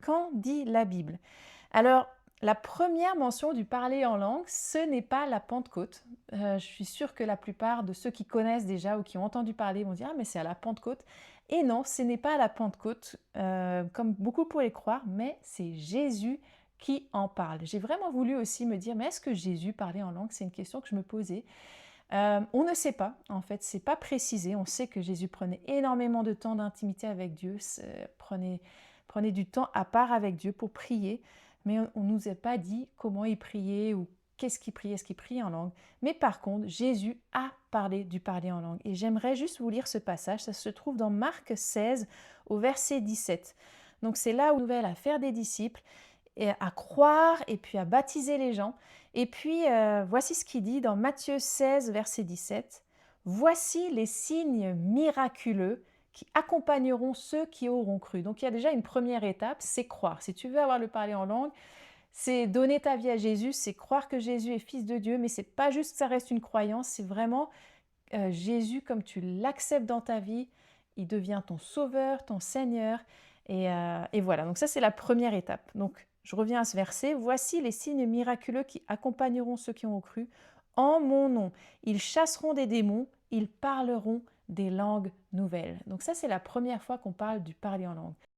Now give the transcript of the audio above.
Qu'en dit la Bible? Alors, la première mention du parler en langue, ce n'est pas la Pentecôte. Je suis sûre que la plupart de ceux qui connaissent déjà ou qui ont entendu parler vont dire: «Ah mais c'est à la Pentecôte» et non, ce n'est pas à la Pentecôte, comme beaucoup pourraient le croire, mais c'est Jésus qui en parle. J'ai vraiment voulu aussi me dire: «Mais est-ce que Jésus parlait en langue?» C'est une question que je me posais. On ne sait pas, en fait, c'est pas précisé. On sait que Jésus prenait énormément de temps d'intimité avec Dieu, prenait du temps à part avec Dieu pour prier, mais on ne nous a pas dit comment il priait ou qu'est-ce qu'il priait, est-ce qu'il priait en langue. Mais par contre, Jésus a parlé du parler en langue. Et j'aimerais juste vous lire ce passage, ça se trouve dans Marc 16 au verset 17. Donc c'est là où nous à faire des disciples, et à croire et puis à baptiser les gens. Et puis, voici ce qu'il dit dans Matthieu 16, verset 17. Voici les signes miraculeux qui accompagneront ceux qui auront cru. Donc il y a déjà une première étape, c'est croire. Si tu veux avoir le parler en langue, c'est donner ta vie à Jésus, c'est croire que Jésus est fils de Dieu, mais c'est pas juste que ça reste une croyance, c'est vraiment Jésus comme tu l'acceptes dans ta vie, il devient ton sauveur, ton Seigneur. Et voilà, donc ça c'est la première étape. Donc je reviens à ce verset. Voici les signes miraculeux qui accompagneront ceux qui ont cru. En mon nom, ils chasseront des démons, ils parleront des langues nouvelles. Donc ça c'est la première fois qu'on parle du parler en langue.